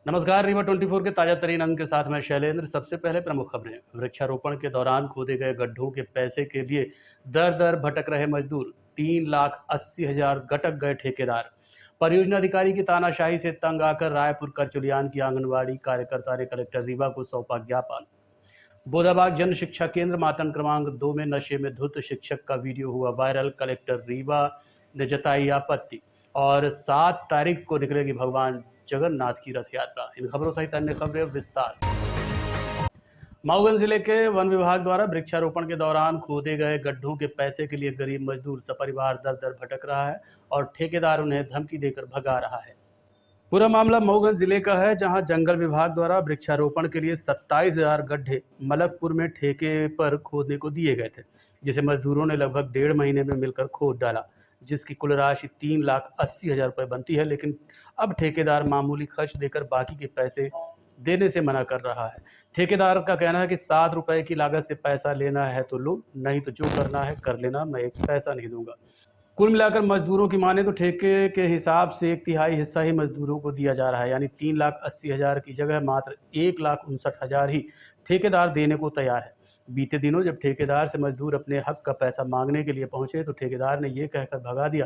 नमस्कार। रीवा 24 के ताजा तरीन अंक के साथ मैं शैलेंद्र। सबसे पहले प्रमुख खबरें। वृक्षारोपण के दौरान खोदे गए गड्ढों के पैसे के लिए दर दर भटक रहे मजदूर। 3,80,000 गटक गए ठेकेदार। परियोजना अधिकारी की तानाशाही से तंग आकर रायपुर करचुलियान की आंगनबाड़ी कार्यकर्ता ने कलेक्टर रीवा को सौंपा ज्ञापन। बोधाबाग जन शिक्षा केंद्र मातन क्रमांक 2 में नशे में धुत शिक्षक का वीडियो हुआ वायरल। कलेक्टर रीवा ने जताई आपत्ति। और 7 तारीख को निकलेगी भगवान जगन्नाथ की रथ यात्रा। इन खबरों सहित अन्य खबरें विस्तार से। मऊगंज जिले के वन विभाग द्वारा वृक्षारोपण के दौरान खोदे गए गड्ढों के पैसे के लिए गरीब मजदूर सपरिवार दर दर भटक रहा है और ठेकेदार उन्हें धमकी देकर भगा रहा है। पूरा मामला मऊगंज जिले का है, जहां जंगल विभाग द्वारा वृक्षारोपण के लिए 27,000 गड्ढे मलकपुर में ठेके पर खोदने को दिए गए थे, जिसे मजदूरों ने लगभग 1.5 महीने में मिलकर खोद डाला, जिसकी कुल राशि 3,80,000 रुपये बनती है। लेकिन अब ठेकेदार मामूली खर्च देकर बाकी के पैसे देने से मना कर रहा है। ठेकेदार का कहना है कि 7 रुपए की लागत से पैसा लेना है तो लो, नहीं तो जो करना है कर लेना, मैं एक पैसा नहीं दूंगा। कुल मिलाकर मजदूरों की माने तो ठेके के हिसाब से 1/3 हिस्सा ही मजदूरों को दिया जा रहा है, यानी 3,80,000 की जगह मात्र 1,59,000 ही ठेकेदार देने को तैयार है। बीते दिनों जब ठेकेदार से मजदूर अपने हक का पैसा मांगने के लिए पहुंचे तो ठेकेदार ने ये कहकर भगा दिया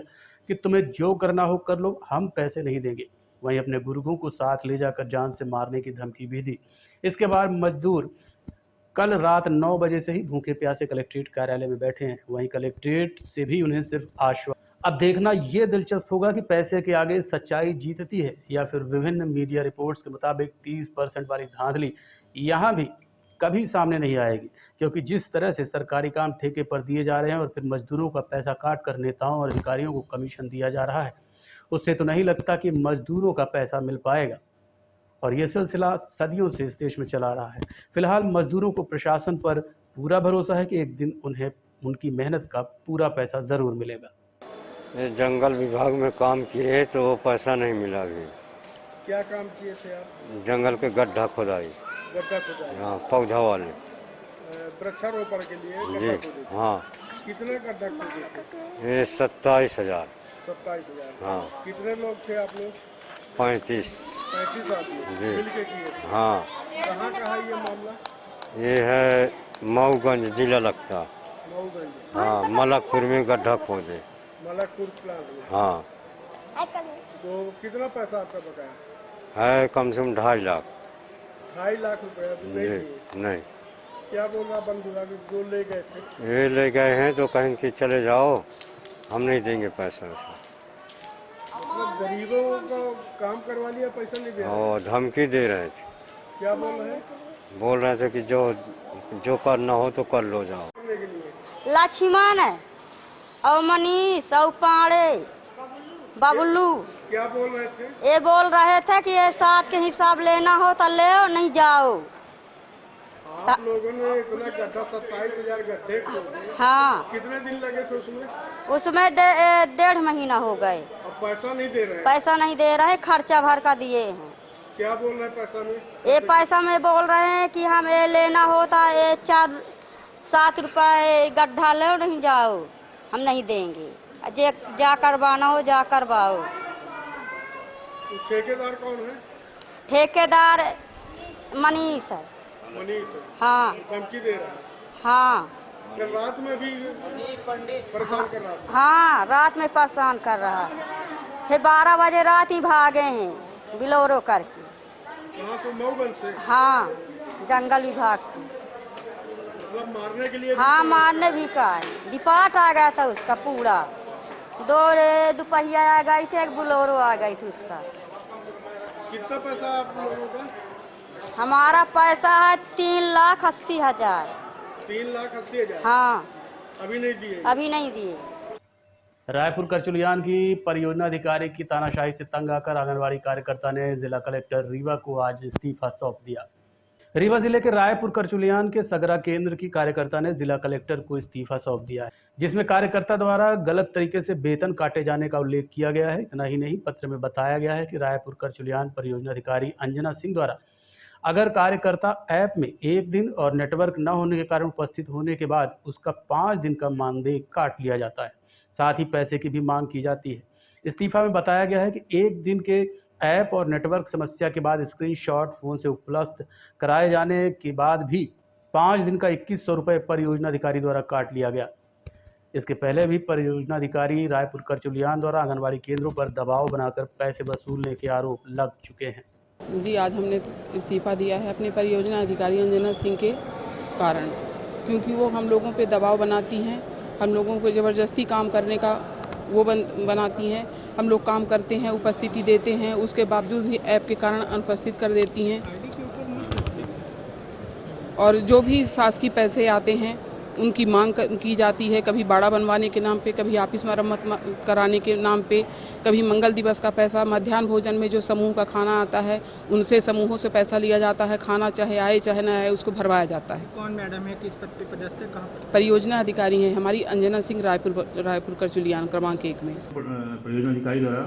कि तुम्हें जो करना हो कर लो, हम पैसे नहीं देंगे। वहीं अपने गुर्गों को साथ ले जाकर जान से मारने की धमकी भी दी। इसके बाद मजदूर कल रात 9 बजे से ही भूखे प्यासे कलेक्ट्रेट कार्यालय में बैठे हैं। वहीं कलेक्ट्रेट से भी उन्हें सिर्फ आश्वासन। अब देखना ये दिलचस्प होगा कि पैसे के आगे सच्चाई जीतती है या फिर विभिन्न मीडिया रिपोर्ट्स के मुताबिक 30% वाली धांधली यहाँ भी कभी सामने नहीं आएगी, क्योंकि जिस तरह से सरकारी काम ठेके पर दिए जा रहे हैं और फिर मजदूरों का पैसा काट कर नेताओं और अधिकारियों को कमीशन दिया जा रहा है, उससे तो नहीं लगता कि मजदूरों का पैसा मिल पाएगा। और ये सिलसिला सदियों से इस देश में चला रहा है। फिलहाल मजदूरों को प्रशासन पर पूरा भरोसा है कि एक दिन उन्हें उनकी मेहनत का पूरा पैसा जरूर मिलेगा। ये जंगल विभाग में काम किए तो वो पैसा नहीं मिला अभी। क्या काम किए थे आप? जंगल के गड्ढा खुदाई। गड्ढा खुदाई? हाँ, पौधा वाले। वृक्षारोपण के लिए जी हाँ। कितने गड्ढा खोदे थे? ये 27,000। 27,000। हाँ। कितने लोग थे आप लोग? 35 आदमी जी। मिलके किए थे? हाँ। कहाँ ये मामला? ये है मऊगंज जिला लगता। मऊगंज? हाँ, मलकपुर में गड्ढा खोदे। मलकपुर प्लांट में? हाँ। तो कितना पैसा आपका बकाया है? कम से कम 2.5 लाख। 2.5 लाख रुपया जी नहीं। क्या बोल रहा वन विभाग जो ले गए थे? ये ले गए हैं तो कहें कि चले जाओ, हम नहीं देंगे पैसा। गरीबों का काम करवा लिया, पैसा नहीं दे रहे? और धमकी दे रहे थे। क्या बोल रहे हैं? बोल रहे थे कि जो करना हो तो कर लो, जाओ। लक्ष्मण है और मनीष और पाड़े बबलू। क्या बोल रहे थे? ये बोल रहे थे कि ये 7 के हिसाब लेना हो तो ले, नहीं जाओ। आप लोगों ने इतना गड्ढा 27,000 गड्ढे खोदे। हाँ। कितने दिन लगे थे उसमें? उसमें 1.5 महीना हो गए। अब पैसा नहीं दे रहे? पैसा नहीं दे रहे, खर्चा भर का दिए हैं। क्या बोल रहे हैं पैसा में? ये पैसा में बोल रहे हैं कि हम ये लेना होता ये 7 रुपए गड्ढा लो, नहीं जाओ, हम नहीं देंगे। जा करवाना हो जा करवाओ। ठेकेदार कौन है? ठेकेदार मनीष है। मनीष है? हाँ। धमकी दे रहा है? हाँ। कल रात में भी परेशान कर रहा था? हाँ, रात में परेशान कर रहा है। फिर 12 बजे रात ही भागे हैं बिलोरो करके। कहाँ से? मऊगंज से? हाँ, जंगल विभाग से। मतलब मारने के लिए? हाँ, मारने भी का है। डिपार्ट आ गया था उसका पूरा। 2 दुपहिया आ गई थी, एक बुलोरो आ गई थी उसका। कितना पैसा आप लोगों का? हमारा पैसा है 3,80,000। 3,80,000? हाँ। अभी नहीं दिए? अभी नहीं दिए। रायपुर करचुलियान की परियोजना अधिकारी की तानाशाही से तंग आकर आंगनबाड़ी कार्यकर्ता ने जिला कलेक्टर रीवा को आज इस्तीफा सौंप दिया। रीवा जिले के रायपुर करचुलियान के सगरा केंद्र की कार्यकर्ता ने जिला कलेक्टर को इस्तीफा सौंप दिया है, जिसमें कार्यकर्ता द्वारा गलत तरीके से वेतन काटे जाने का उल्लेख किया गया है। इतना ही नहीं, पत्र में बताया गया है कि रायपुर करचुलियान परियोजना अधिकारी अंजना सिंह द्वारा अगर कार्यकर्ता ऐप में 1 दिन और नेटवर्क न होने के कारण उपस्थित होने के बाद उसका 5 दिन का मानदेय काट लिया जाता है। साथ ही पैसे की भी मांग की जाती है। इस्तीफा में बताया गया है कि 1 दिन के ऐप और नेटवर्क समस्या के बाद स्क्रीनशॉट फोन से उपलब्ध कराए जाने के बाद भी 5 दिन का 2100 रुपये परियोजना अधिकारी द्वारा काट लिया गया। इसके पहले भी परियोजना अधिकारी रायपुर करचुलियान द्वारा आंगनबाड़ी केंद्रों पर दबाव बनाकर पैसे वसूलने के आरोप लग चुके हैं। जी, आज हमने इस्तीफा दिया है अपने परियोजना अधिकारी अंजना सिंह के कारण, क्योंकि वो हम लोगों पे दबाव बनाती हैं, हम लोगों को ज़बरदस्ती काम करने का वो बनाती हैं। हम लोग काम करते हैं, उपस्थिति देते हैं, उसके बावजूद भी ऐप के कारण अनुपस्थित कर देती हैं। और जो भी शासकीय पैसे आते हैं उनकी मांग की जाती है, कभी बाड़ा बनवाने के नाम पे, कभी ऑफिस मरम्मत कराने के नाम पे, कभी मंगल दिवस का पैसा, मध्याह्न भोजन में जो समूह का खाना आता है उनसे समूहों से पैसा लिया जाता है, खाना चाहे आए चाहे न आए उसको भरवाया जाता है। कौन मैडम है, किस पद पे पदस्थ है, कहाँ पर? परियोजना अधिकारी हैं हमारी अंजना सिंह, रायपुर करचुलियान क्रमांक 1 में। परियोजना अधिकारी द्वारा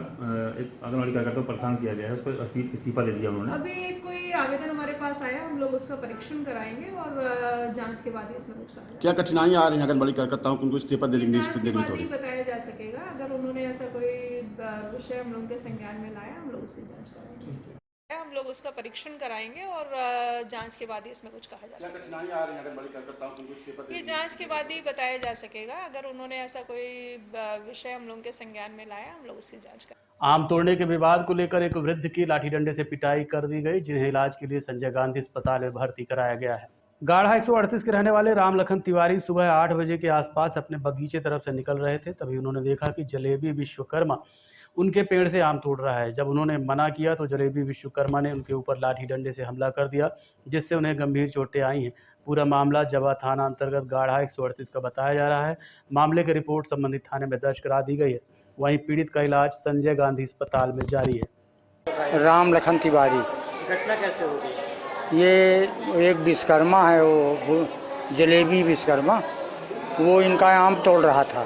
एक आंगनबाड़ी कार्यकर्ता को परेशान किया गया है, उसको इस्तीफा दे दिया उन्होंने। अभी कोई आवेदन हमारे पास आया, हम लोग उसका परीक्षण कराएंगे और जांच के बाद इसमें कुछ कहा क्या कठिनाई आ रही है आंगनबाड़ी कार्यकर्ताओं को, उनको इस्तीफा देने की बताया जा सकेगा। अगर उन्होंने ऐसा कोई विषय हम लोगों के संज्ञान में लाया, हम लोग उससे जांच कराएंगे, हम लोग उसका परीक्षण कराएंगे और जांच के बाद ही इसमें कुछ कहा जा सकेगा। कठिनाई आ रही है आंगनबाड़ी कार्यकर्ताओं को, उनको इस्तीफा ये जांच के बाद ही बताया जा सकेगा। अगर उन्होंने ऐसा कोई विषय हम लोगों के संज्ञान में लाया, हम लोग उसकी जांच करेंगे। आम तोड़ने के विवाद को लेकर एक वृद्ध की लाठी डंडे से पिटाई कर दी गई, जिन्हें इलाज के लिए संजय गांधी अस्पताल में भर्ती कराया गया है। गाढ़ा 138 के रहने वाले राम लखन तिवारी सुबह 8 बजे के आसपास अपने बगीचे तरफ से निकल रहे थे। तभी उन्होंने देखा कि जलेबी विश्वकर्मा उनके पेड़ से आम तोड़ रहा है। जब उन्होंने मना किया तो जलेबी विश्वकर्मा ने उनके ऊपर लाठी डंडे से हमला कर दिया, जिससे उन्हें गंभीर चोटें आई हैं। पूरा मामला जवा थाना अंतर्गत गाढ़ा 138 का बताया जा रहा है। मामले की रिपोर्ट संबंधित थाने में दर्ज करा दी गई है। वहीं पीड़ित का इलाज संजय गांधी अस्पताल में जारी है। राम लखन तिवारी। घटना कैसे हो गई? ये एक विश्वकर्मा है, वो जलेबी विश्वकर्मा, वो इनका आम तोड़ रहा था,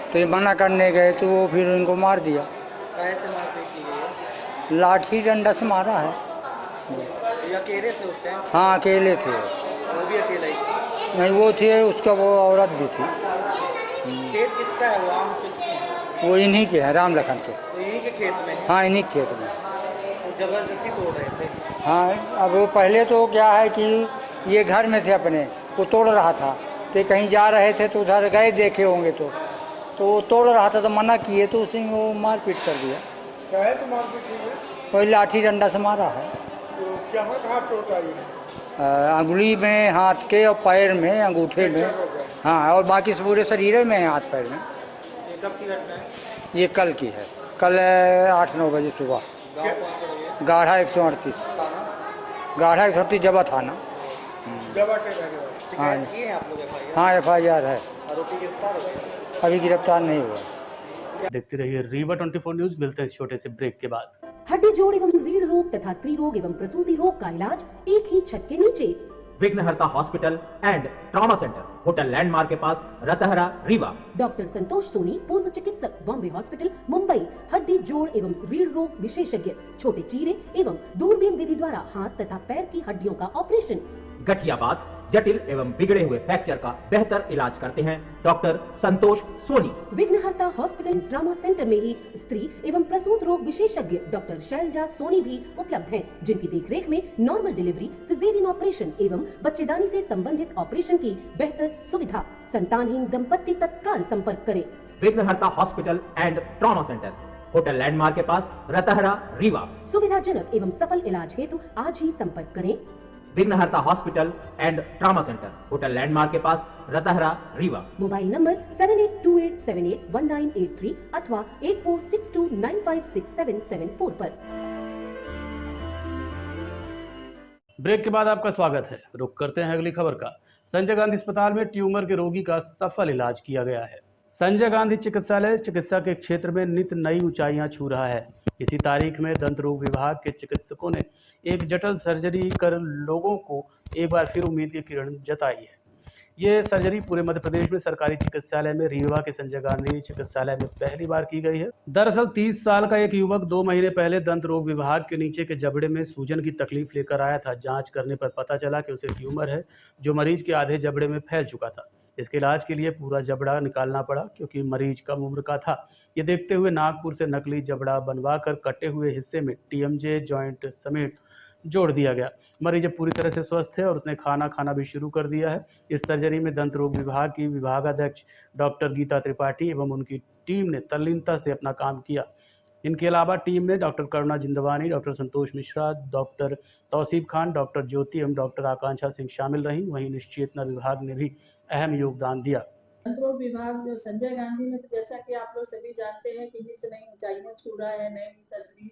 तो ये मना करने गए तो वो फिर इनको मार दिया। कैसे मारपीट की गई? लाठी डंडा से मारा है। ये अकेले थे उस टाइम? हाँ, अकेले थे। वो भी अकेला ही था? नहीं, वो थे, उसका वो औरत भी थी। खेत किसका है? वो आम किसके हैं? वो इन्हीं के हैं, राम लखन के। तो इन्हीं के खेत में है? हाँ, इन्हीं के खेत में। वो जबरदस्ती तोड़ रहे थे? हाँ, अब वो पहले तो क्या है कि ये घर में थे अपने, वो तोड़ रहा था, तो कहीं जा रहे थे तो उधर गए, देखे होंगे तो वो तोड़ रहा था, तो मना किए तो उसी में वो मारपीट कर दिया। क्या है तो मारपीट की गई? कोई लाठी डंडा से मारा है। तो कहाँ चोट आई है? अंगुली में, हाथ के और पैर में, अंगूठे में। हाँ, और बाकी से पूरे शरीर में है, हाथ पैर में। ये कब की घटना है? ये कल की है, कल 8-9 बजे सुबह। गाँव कौन सा है? गाढ़ा 138, गाढ़ा 138 जवा थाना। जवा के रहने वाले। शिकायत की है आप लोग? हाँ, FIR है। आरोपी गिरफ्तार हो गए? अभी गिरफ्तार नहीं हुआ। देखते रहिए रीवा 24 न्यूज। मिलते हैं छोटे से ब्रेक के बाद। हड्डी जोड़ एवं रीढ़ रोग तथा स्त्री रोग एवं प्रसूति रोग का इलाज एक ही छत के नीचे। विघ्नहर्ता hospital and trauma centre, hotel landmark के पास, रतहरा, रीवा। डॉक्टर संतोष सोनी, पूर्व चिकित्सक, बॉम्बे हॉस्पिटल, मुंबई। हड्डी जोड़ एवं रीढ़ रोग विशेषज्ञ, छोटे चीरे एवं दूरबीन विधि द्वारा हाथ तथा पैर की हड्डियों का ऑपरेशन। गठियाबात, जटिल एवं बिगड़े हुए फ्रैक्चर का बेहतर इलाज करते हैं डॉक्टर संतोष सोनी। विघ्नहर्ता हॉस्पिटल ट्रॉमा सेंटर में ही स्त्री एवं प्रसूत रोग विशेषज्ञ डॉक्टर शैलजा सोनी भी उपलब्ध हैं, जिनकी देखरेख में नॉर्मल डिलीवरी, सिजेरियन ऑपरेशन एवं बच्चेदानी से संबंधित ऑपरेशन की बेहतर सुविधा। संतानहीन दंपत्ति तत्काल संपर्क करें। विघ्नहर्ता hospital and trauma centre, hotel landmark के पास, रतहरा, रीवा। सुविधाजनक एवं सफल इलाज हेतु आज ही संपर्क करें। विघ्नहर्ता hospital and trauma centre, hotel landmark के पास, रतहरा, रीवा। मोबाइल नंबर 7828781983 अथवा 8462956774 पर। ब्रेक के बाद आपका स्वागत है। रुक करते हैं अगली खबर का। संजय गांधी अस्पताल में ट्यूमर के रोगी का सफल इलाज किया गया है। संजय गांधी चिकित्सालय चिकित्सा के क्षेत्र में नित नई ऊंचाइयां छू रहा है। इसी तारीख में दंत रोग विभाग के चिकित्सकों ने एक जटिल सर्जरी कर लोगों को एक बार फिर उम्मीद की किरण जताई है। ये सर्जरी पूरे मध्य प्रदेश में सरकारी चिकित्सालय में रीवा के संजय गांधी चिकित्सालय में पहली बार की गई है। दरअसल 30 साल का एक युवक 2 महीने पहले दंत रोग विभाग के नीचे के जबड़े में सूजन की तकलीफ लेकर आया था। जांच करने पर पता चला कि उसे ट्यूमर है, जो मरीज के आधे जबड़े में फैल चुका था। इसके इलाज के लिए पूरा जबड़ा निकालना पड़ा क्योंकि मरीज कम उम्र का था। ये देखते हुए नागपुर से नकली जबड़ा बनवाकर कटे हुए हिस्से में टीएमजे जॉइंट समेत जोड़ दिया गया। मरीज अब पूरी तरह से स्वस्थ है और उसने खाना खाना भी शुरू कर दिया है। इस सर्जरी में दंत रोग विभाग की विभागाध्यक्ष डॉक्टर गीता त्रिपाठी एवं उनकी टीम ने तल्लीनता से अपना काम किया। इनके अलावा टीम में डॉक्टर करुणा जिंदवानी, doctor Santosh Mishra, doctor Tausif Khan, doctor ज्योति एवं डॉक्टर आकांक्षा सिंह शामिल रहीं। वहीं निश्चेतना विभाग ने भी अहम योगदान दिया। दंत रोग विभाग जो संजय गांधी में, तो जैसा कि आप लोग सभी जानते हैं कि नित्य नई ऊंचाइयों छू रहा है, नई सर्जरी,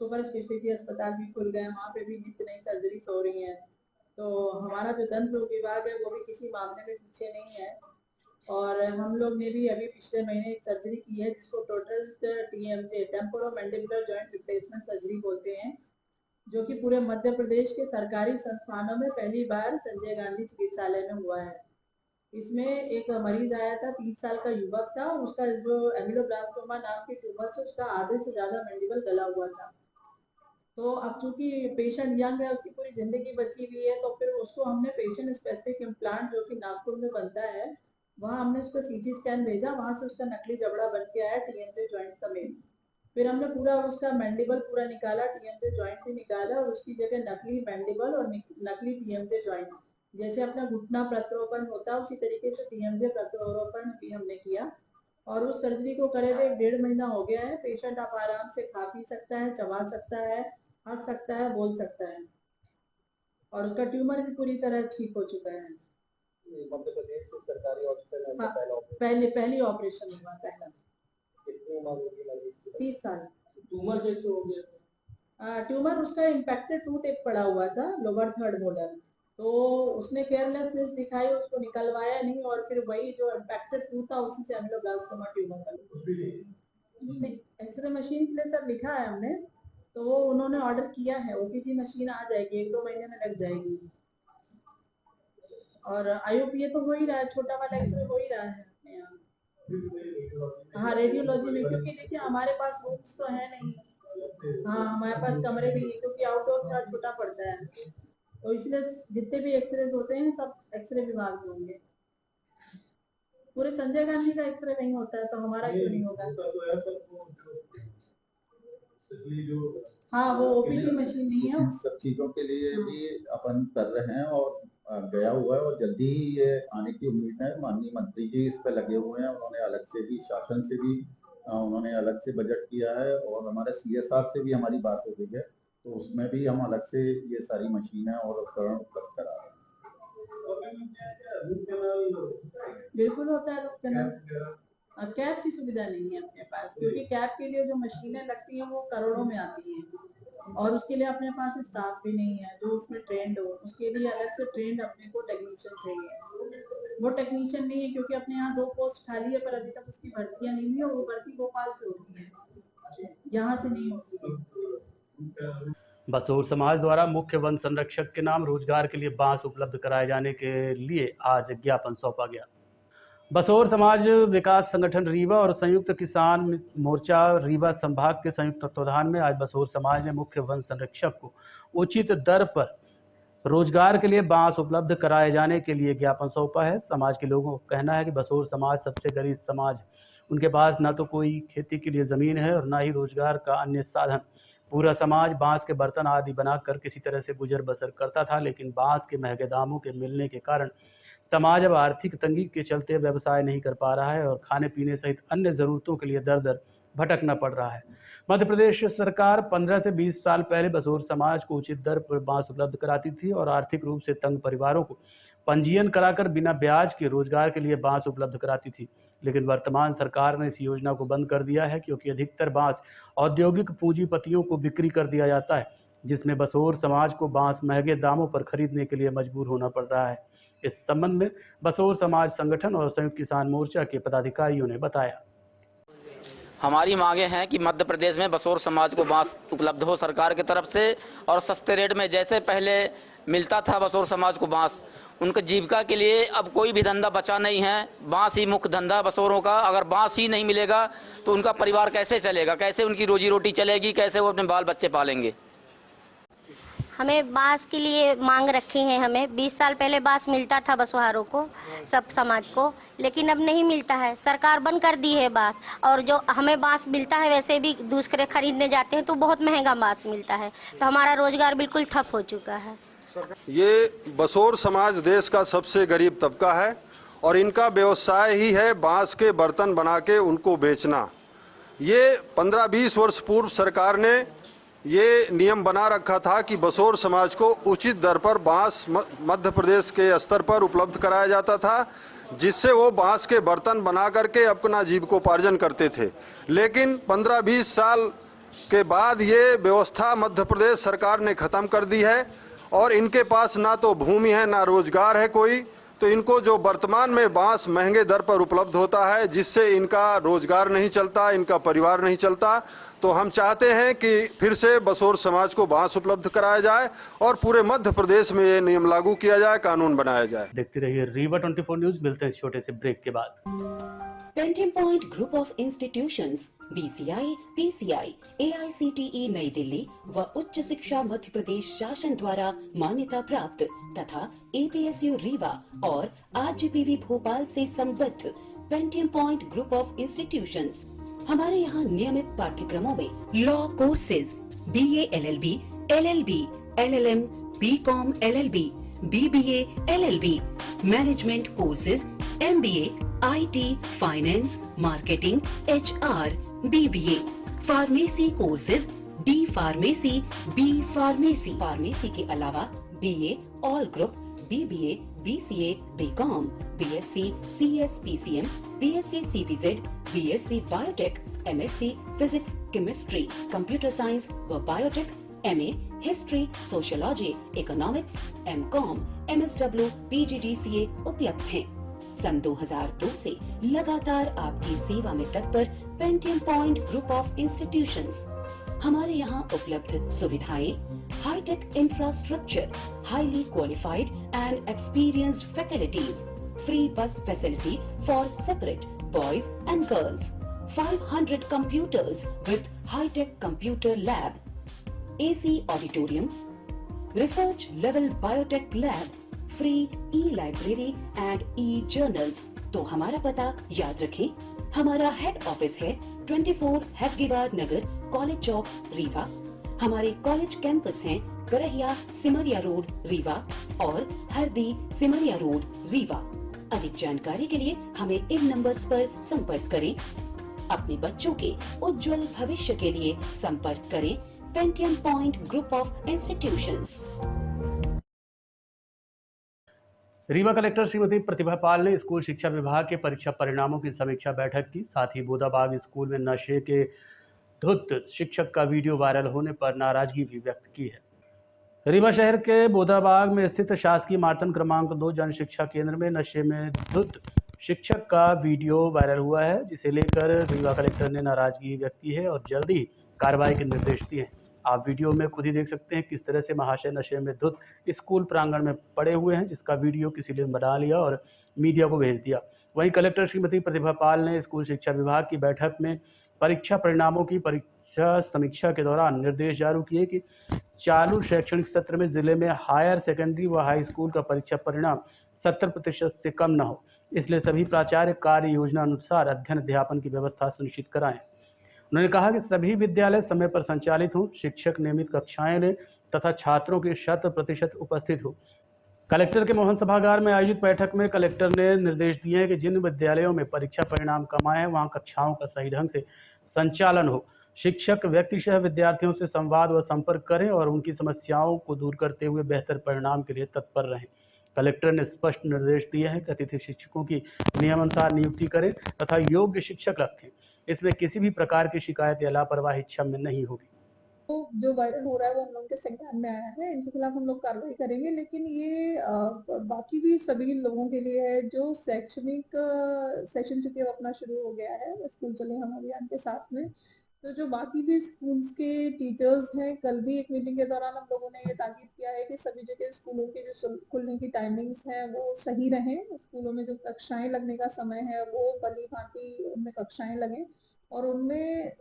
सुपर स्पेशलिटी अस्पताल भी खुल गए, वहाँ पे भी नित्य नई सर्जरीज हो रही हैं। तो हमारा जो दंत रोग विभाग है वो भी किसी मामले में पीछे नहीं है। और हम लोग ने भी अभी पिछले महीने एक सर्जरी की है जिसको total TMJ temporomandibular joint replacement surgery बोलते हैं, जो कि पूरे मध्य प्रदेश के सरकारी संस्थानों में पहली बार संजय गांधी चिकित्सालय में हुआ है। इसमें एक मरीज आया था, 30 साल का युवक था। उसका जो एमिलोब्लास्टोमा नाम की ट्यूमर से उसका आधे से ज्यादा मैंडिबल गला हुआ था। तो अब चूंकि पेशेंट यंग है, उसकी पूरी जिंदगी बची हुई है, तो फिर उसको हमने पेशेंट स्पेसिफिक इम्प्लांट जो कि नागपुर में बनता है, वहाँ हमने उसका सीटी स्कैन भेजा, वहाँ से उसका नकली जबड़ा बन के आया टीएमजे जॉइंट समेत। फिर हमने पूरा उसका मैंडिबल पूरा निकाला, टीएमजे जॉइंट भी निकाला और उसकी जगह नकली मैंडिबल और नकली टीएमजे जॉइंट, जैसे अपना घुटना प्रत्यारोपण होता है उसी तरीके से टीएमजे प्रत्यारोपण भी हमने किया। और उस सर्जरी को करे हुए 1.5 महीना हो गया है। पेशेंट अब आराम से खा पी सकता है, चबा सकता है, हंस सकता है, बोल सकता है और उसका ट्यूमर भी पूरी तरह ठीक हो चुका है। मध्य प्रदेश सरकारी हॉस्पिटल में पहली ऑपरेशन हुआ पहला। कितनी उम्र होगी? 30 साल। ट्यूमर कैसे हो गया? ट्यूमर उसका इम्पैक्टेड टूथ एक पड़ा हुआ था, लोअर थर्ड मोलर, तो उसने केयरलेसनेस दिखाई, उसको निकलवाया नहीं और फिर वही जो इम्पैक्टेड टूथ था उसी से एमिलोब्लास्टोमा ट्यूमर बना। एक्सरे मशीन के लिए सब लिखा है हमने, तो वो उन्होंने ऑर्डर किया है। ओपीजी मशीन आ जाएगी, 1-2 महीने में लग जाएगी। और आईओपीए तो हो ही रहा है, छोटा वाला एक्सरे हो ही रहा है अपने यहाँ। हाँ, रेडियोलॉजी में, क्योंकि देखिए हमारे पास रूम्स तो है नहीं, हाँ हमारे पास कमरे भी नहीं, क्योंकि आउटडोर थोड़ा छोटा पड़ता है, तो इसलिए जितने भी एक्सरे होते हैं सब एक्सरे विभाग में होंगे। पूरे संजय गांधी का एक्सरे नहीं होता है, तो हमारा क्यों नहीं होगा? हाँ, वो ओपीजी मशीन नहीं है। सब चीजों के लिए भी अपन कर रहे हैं और गया हुआ है और जल्दी ही ये आने की उम्मीद है। माननीय मंत्री जी इस पे लगे हुए हैं, उन्होंने अलग से भी शासन से भी उन्होंने अलग से बजट किया है और हमारे सीएसआर से भी हमारी बात हो गई है, तो उसमें भी हम अलग से ये सारी मशीनें और उपकरण उपलब्ध करा रहे हैं। बिल्कुल होता है, कैब की सुविधा नहीं है अपने पास, क्योंकि कैब के लिए जो मशीनें लगती हैं वो करोड़ों में आती हैं और उसके लिए अपने पास स्टाफ भी नहीं है जो उसमें ट्रेंड हो। उसके लिए अलग से ट्रेंड अपने को टेक्नीशियन चाहिए, वो टेक्नीशियन नहीं है क्योंकि अपने यहाँ 2 पोस्ट खाली है, पर अभी तक उसकी भर्तियाँ नहीं हुई और वो भर्ती भोपाल से होती है, यहाँ से नहीं होती। बसोर समाज द्वारा मुख्य वन संरक्षक के नाम रोजगार के लिए बांस उपलब्ध कराए जाने के लिए आज ज्ञापन सौंपा गया। बसोर समाज विकास संगठन रीवा और संयुक्त किसान मोर्चा रीवा संभाग के संयुक्त तत्वाधान में आज बसोर समाज ने मुख्य वन संरक्षक को उचित दर पर रोजगार के लिए बांस उपलब्ध कराए जाने के लिए ज्ञापन सौंपा है। समाज के लोगों का कहना है कि बसोर समाज सबसे गरीब समाज है, उनके पास न तो कोई खेती के लिए ज़मीन है और न ही रोजगार का अन्य साधन। पूरा समाज बांस के बर्तन आदि बनाकर किसी तरह से गुजर बसर करता था, लेकिन बांस के महंगे दामों के मिलने के कारण समाज अब आर्थिक तंगी के चलते व्यवसाय नहीं कर पा रहा है और खाने पीने सहित अन्य ज़रूरतों के लिए दर दर भटकना पड़ रहा है। मध्य प्रदेश सरकार 15 से 20 साल पहले बसोर समाज को उचित दर पर बांस उपलब्ध कराती थी और आर्थिक रूप से तंग परिवारों को पंजीयन कराकर बिना ब्याज के रोजगार के लिए बांस उपलब्ध कराती थी, लेकिन वर्तमान सरकार ने इस योजना को बंद कर दिया है क्योंकि अधिकतर बांस औद्योगिक पूंजीपतियों को बिक्री कर दिया जाता है, जिसमें बसोर समाज को बांस महंगे दामों पर खरीदने के लिए मजबूर होना पड़ रहा है। इस संबंध में बसोर समाज संगठन और संयुक्त किसान मोर्चा के पदाधिकारियों ने बताया। हमारी मांगे हैं कि मध्य प्रदेश में बसोर समाज को बांस उपलब्ध हो सरकार की तरफ से और सस्ते रेट में, जैसे पहले मिलता था बसोर समाज को बांस। उनकी जीविका के लिए अब कोई भी धंधा बचा नहीं है, बांस ही मुख्य धंधा बसोरों का। अगर बांस ही नहीं मिलेगा तो उनका परिवार कैसे चलेगा, कैसे उनकी रोजी रोटी चलेगी, कैसे वो अपने बाल बच्चे पालेंगे। हमें बांस के लिए मांग रखी है। हमें 20 साल पहले बांस मिलता था बसवारों को, सब समाज को, लेकिन अब नहीं मिलता है। सरकार बंद कर दी है बांस, और जो हमें बांस मिलता है वैसे भी दूसरे खरीदने जाते हैं तो बहुत महंगा बांस मिलता है, तो हमारा रोजगार बिल्कुल ठप हो चुका है। ये बसोर समाज देश का सबसे गरीब तबका है और इनका व्यवसाय ही है बांस के बर्तन बना के उनको बेचना। ये 15-20 वर्ष पूर्व सरकार ने ये नियम बना रखा था कि बसोर समाज को उचित दर पर बांस मध्य प्रदेश के स्तर पर उपलब्ध कराया जाता था, जिससे वो बांस के बर्तन बना करके अपना जीविकोपार्जन करते थे। लेकिन 15-20 साल के बाद ये व्यवस्था मध्य प्रदेश सरकार ने ख़त्म कर दी है और इनके पास ना तो भूमि है ना रोजगार है कोई, तो इनको जो वर्तमान में बांस महंगे दर पर उपलब्ध होता है जिससे इनका रोजगार नहीं चलता, इनका परिवार नहीं चलता। तो हम चाहते हैं कि फिर से बसोर समाज को बांस उपलब्ध कराया जाए और पूरे मध्य प्रदेश में ये नियम लागू किया जाए, कानून बनाया जाए। देखते रहिए रीवा 24 न्यूज। मिलते हैं इस छोटे से ब्रेक के बाद। Painting point group of institutions BCI, PCI, AICTE नई दिल्ली व उच्च शिक्षा मध्य प्रदेश शासन द्वारा मान्यता प्राप्त तथा APSU रीवा और RGPV भोपाल से संबद्ध painting point group of institutions. हमारे यहाँ नियमित पाठ्यक्रमों में law courses BA LLB, LLB, LLM, BCom LLB, BBA LLB, management courses MBA, IT, finance, marketing, HR, BBA, pharmacy courses D pharmacy, B pharmacy, pharmacy के अलावा BA all group, BBA, BCA, BCom, BSc, CS, PCM, BSc, CPZ, BSc biotech, MSc physics, chemistry, computer science व biotech, MA history, sociology, economics, MCom, MSW, PGDCA उपलब्ध हैं। सन 2002 से लगातार आपकी सेवा में तत्पर painting point group of institutions. हमारे यहाँ उपलब्ध सुविधाएं high tech infrastructure, highly qualified and experienced faculties, free bus facility for separate boys and girls, 500 computers with high-tech computer lab, AC auditorium, research level biotech lab, free e-library and e-journals। तो हमारा पता याद रखें, हमारा हेड ऑफिस है 24 हेडगेवार नगर, college चौक, रीवा। हमारे college campus हैं Karahiya Simaria road, Rewa और हरदी सिमरिया रोड, रीवा। अधिक जानकारी के लिए हमें इन नंबर्स पर संपर्क करें। अपने बच्चों के उज्जवल भविष्य के लिए संपर्क करें Pentium point group of institutions. Rewa collector Shrimati Pratibha Pal ने स्कूल शिक्षा विभाग के परीक्षा परिणामों की समीक्षा बैठक की। साथ ही बोदाबाग स्कूल में नशे के धुत शिक्षक का वीडियो वायरल होने पर नाराजगी भी व्यक्त की है। रीवा शहर के बोदाबाग में स्थित शासकीय मार्तन क्रमांक 2 जन शिक्षा केंद्र में नशे में धुत शिक्षक का वीडियो वायरल हुआ है, जिसे लेकर रीवा कलेक्टर ने नाराजगी व्यक्त की है और जल्दी ही कार्रवाई के निर्देश दिए हैं। आप वीडियो में खुद ही देख सकते हैं किस तरह से महाशय नशे में धुत स्कूल प्रांगण में पड़े हुए हैं, जिसका वीडियो किसी ने बना लिया और मीडिया को भेज दिया। वहीं कलेक्टर श्रीमती प्रतिभा पाल ने स्कूल शिक्षा विभाग की बैठक में परीक्षा परिणामों की परीक्षा समीक्षा के दौरान निर्देश जारी किए कि चालू शैक्षणिक सत्र में जिले में हायर सेकेंडरी व हाई स्कूल का परीक्षा परिणाम 70% से कम न हो, इसलिए सभी प्राचार्य कार्य योजना अनुसार अध्ययन अध्यापन की व्यवस्था सुनिश्चित कराएं। उन्होंने कहा कि सभी विद्यालय समय पर संचालित हों, शिक्षक नियमित कक्षाएं लें तथा छात्रों की 100% उपस्थित हो। कलेक्टर के मोहन सभागार में आयोजित बैठक में कलेक्टर ने निर्देश दिए हैं कि जिन विद्यालयों में परीक्षा परिणाम कम आए हैं वहां कक्षाओं का सही ढंग से संचालन हो। शिक्षक व्यक्तिशः विद्यार्थियों से संवाद व संपर्क करें और उनकी समस्याओं को दूर करते हुए बेहतर परिणाम के लिए तत्पर रहें। कलेक्टर ने स्पष्ट निर्देश दिए हैं कि अतिथि शिक्षकों की नियमानुसार नियुक्ति करें तथा योग्य शिक्षक रखें। इसमें किसी भी प्रकार की शिकायत या लापरवाही क्षम्य नहीं होगी। तो जो वायरल हो रहा है वो हम लोग के संज्ञान में आया है, इनके खिलाफ हम लोग कार्रवाई करेंगे। लेकिन ये बाकी भी सभी लोगों के लिए है जो शैक्षणिक सेशन चूंकि अपना शुरू हो गया है, स्कूल चले हम अभियान के साथ में, तो जो बाकी भी स्कूल्स के टीचर्स हैं, कल भी एक मीटिंग के दौरान हम लोगों ने ये ताकीद किया है कि सभी जगह स्कूलों के जो खुलने की टाइमिंग्स हैं वो सही रहें। स्कूलों में जो कक्षाएं लगने का समय है वो भली भांति उनमें कक्षाएं लगें और उनमें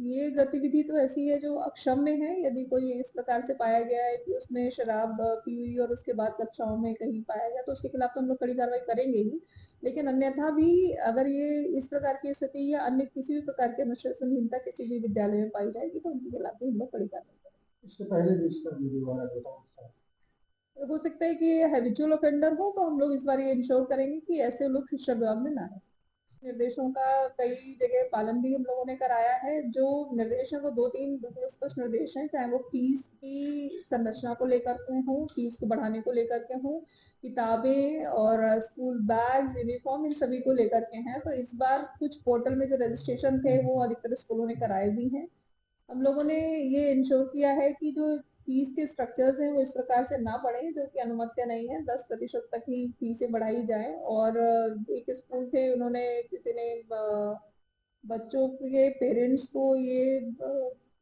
ये गतिविधि तो ऐसी है जो अक्षम्य है। यदि कोई इस प्रकार से पाया गया है कि उसने शराब पी हुई और उसके बाद कक्षाओं में कहीं पाया गया तो उसके खिलाफ तो हम लोग कड़ी कार्रवाई करेंगे ही, लेकिन अन्यथा भी अगर ये इस प्रकार की स्थिति या अन्य किसी भी प्रकार की अनुशासनहीनता किसी भी विद्यालय में पाई जाएगी तो उनके खिलाफ भी हम लोग कड़ी कार्रवाई करेंगे। इसके पहले भी इसका वीडियो वायरल होता है। हो सकता है कि हैबिचुअल ऑफेंडर हो तो हम लोग इस बार ये इंश्योर करेंगे कि ऐसे लोग शिक्षा विभाग में ना रहे। निर्देशों का कई जगह पालन भी हम लोगों ने कराया है। जो निर्देश है वो 2-3 स्पष्ट निर्देश हैं, चाहे वो फीस की संरचना को लेकर के हों, फीस को बढ़ाने को लेकर के हों, किताबें और स्कूल बैग्स, यूनिफॉर्म, इन सभी को लेकर के हैं। तो इस बार कुछ पोर्टल में जो रजिस्ट्रेशन थे वो अधिकतर स्कूलों ने कराए भी हैं। हम लोगों ने ये इंश्योर किया है कि जो फीस के स्ट्रक्चर्स हैं वो इस प्रकार से ना बढ़े जो कि अनुमत्य नहीं है। 10% तक ही फीसें बढ़ाई जाए। और एक स्कूल थे, उन्होंने किसी ने बच्चों के पेरेंट्स को ये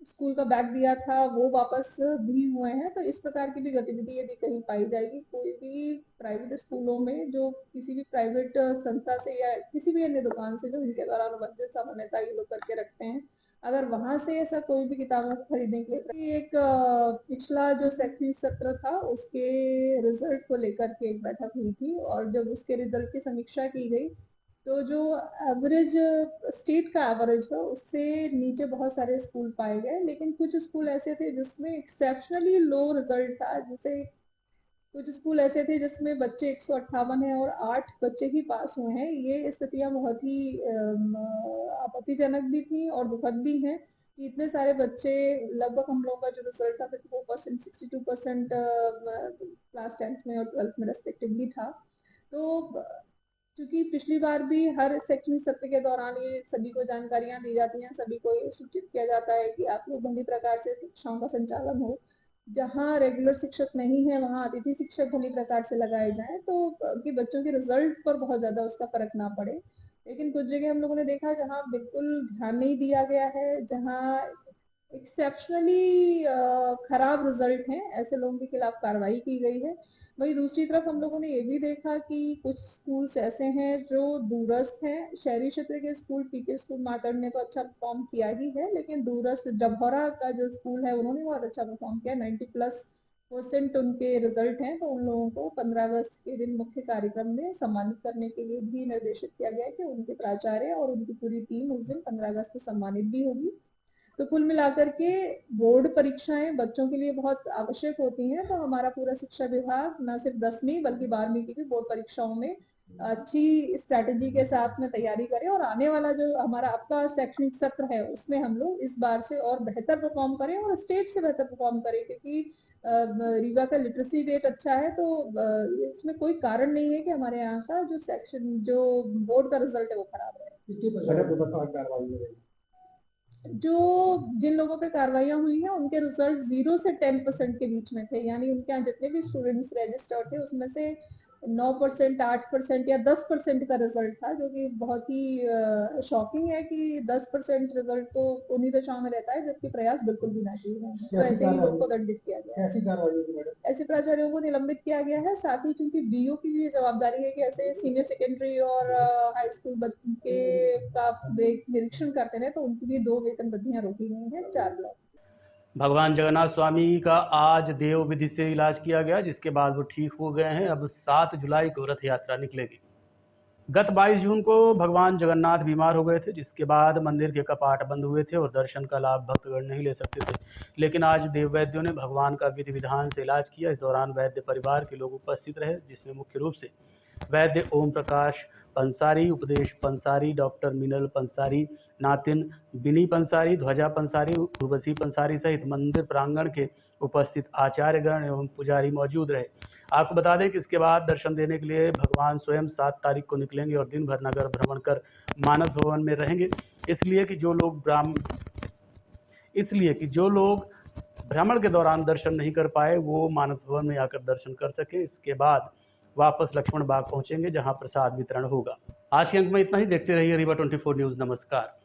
स्कूल का बैग दिया था, वो वापस भी हुए हैं। तो इस प्रकार की भी गतिविधि यदि कहीं पाई जाएगी कोई भी प्राइवेट स्कूलों में, जो किसी भी प्राइवेट संस्था से या किसी भी अन्य दुकान से जो इनके द्वारा अनुबंधित सामान्यता ये लोग करके रखते हैं, अगर वहां से ऐसा कोई भी किताबों को खरीदने के लिए एक पिछला जो शैक्षणिक सत्र था उसके रिजल्ट को लेकर के एक बैठक हुई थी और जब उसके रिजल्ट की समीक्षा की गई तो जो एवरेज स्टेट का एवरेज है उससे नीचे बहुत सारे स्कूल पाए गए, लेकिन कुछ स्कूल ऐसे थे जिसमें एक्सेप्शनली लो रिजल्ट था। जैसे कुछ स्कूल ऐसे थे जिसमें बच्चे 158 हैं और 8 बच्चे ही पास हुए हैं। ये स्थितियां बहुत ही आपत्तिजनक भी थी और दुखद भी हैं कि इतने सारे बच्चे, लगभग हम लोगों का जो रिजल्ट था 54%, 62% क्लास 10th में और 12th में रेस्पेक्टिवली था। तो क्योंकि पिछली बार भी हर शैक्षणिक सत्र के दौरान ये सभी को जानकारियां दी जाती हैं, सभी को ये सूचित किया जाता है कि आप लोग भली प्रकार से कक्षाओं का संचालन हो, जहाँ रेगुलर शिक्षक नहीं है वहाँ अतिथि शिक्षक भली प्रकार से लगाए जाएं तो कि बच्चों के रिजल्ट पर बहुत ज्यादा उसका फर्क ना पड़े। लेकिन कुछ जगह हम लोगों ने देखा जहाँ बिल्कुल ध्यान नहीं दिया गया है, जहाँ एक्सेप्शनली खराब रिजल्ट हैं, ऐसे लोगों के खिलाफ कार्रवाई की गई है। वहीं दूसरी तरफ हम लोगों ने ये भी देखा कि कुछ स्कूल्स ऐसे हैं जो दूरस्थ हैं। शहरी क्षेत्र के स्कूल, पीके स्कूल मातड़ ने तो अच्छा परफॉर्म किया ही है, लेकिन दूरस्थ डभौरा का जो स्कूल है उन्होंने बहुत अच्छा परफॉर्म किया, 90+ % उनके रिजल्ट हैं। तो उन लोगों को 15 अगस्त के दिन मुख्य कार्यक्रम में सम्मानित करने के लिए भी निर्देशित किया गया कि उनके प्राचार्य और उनकी पूरी टीम उस दिन 15 अगस्त को सम्मानित भी होगी। तो कुल मिलाकर के बोर्ड परीक्षाएं बच्चों के लिए बहुत आवश्यक होती हैं। तो हमारा पूरा शिक्षा विभाग न सिर्फ 10वीं बल्कि 12वीं की भी बोर्ड परीक्षाओं में अच्छी स्ट्रैटेजी के साथ में तैयारी करें और आने वाला जो हमारा आपका शैक्षणिक सत्र है उसमें हम लोग इस बार से और बेहतर परफॉर्म करें और स्टेट से बेहतर परफॉर्म करें, क्योंकि रीवा का लिटरेसी रेट अच्छा है। तो इसमें कोई कारण नहीं है कि हमारे यहाँ का जो बोर्ड का रिजल्ट है वो खराब है। जो जिन लोगों पे कार्रवाइयां हुई हैं उनके रिजल्ट 0 से 10% के बीच में थे, यानी उनके यहाँ जितने भी स्टूडेंट्स रजिस्टर्ड थे उसमें से 9%, 8% या 10% का रिजल्ट था, जो कि बहुत ही शॉकिंग है कि 10% रिजल्ट तो उन्हीं दशाओं में रहता है जबकि प्रयास बिल्कुल भी ना किए गए। तो ऐसे ही लोग को दंडित किया गया, ऐसे प्राचार्यों को निलंबित किया गया है। साथ ही चूंकि बीओ की भी जवाबदारी है कि ऐसे सीनियर सेकेंडरी और हाई स्कूल के का निरीक्षण करते हैं तो उनकी भी 2 वेतन वृद्धियां रोकी गई हैं, 4 लाख। भगवान जगन्नाथ स्वामी का आज देव विधि से इलाज किया गया, जिसके बाद वो ठीक हो गए हैं। अब 7 जुलाई को रथ यात्रा निकलेगी। गत 22 जून को भगवान जगन्नाथ बीमार हो गए थे, जिसके बाद मंदिर के कपाट बंद हुए थे और दर्शन का लाभ भक्तगण नहीं ले सकते थे। लेकिन आज देव वैद्यों ने भगवान का विधि विधान से इलाज किया। इस दौरान वैद्य परिवार के लोग उपस्थित रहे, जिसमें मुख्य रूप से वैद्य ओम प्रकाश पंसारी, उपदेश पंसारी, डॉक्टर मिनल पंसारी, नातिन बिनी पंसारी, ध्वजा पंसारी, उर्वशी पंसारी सहित मंदिर प्रांगण के उपस्थित आचार्यगण एवं पुजारी मौजूद रहे। आपको बता दें कि इसके बाद दर्शन देने के लिए भगवान स्वयं 7 तारीख को निकलेंगे और दिन भर नगर भ्रमण कर मानस भवन में रहेंगे, इसलिए कि जो लोग भ्रमण के दौरान दर्शन नहीं कर पाए वो मानस भवन में आकर दर्शन कर सके। इसके बाद वापस लक्ष्मण बाग पहुंचेंगे, जहां प्रसाद वितरण होगा। आज के अंक में इतना ही। देखते रहिए रीवा 24 न्यूज़। नमस्कार।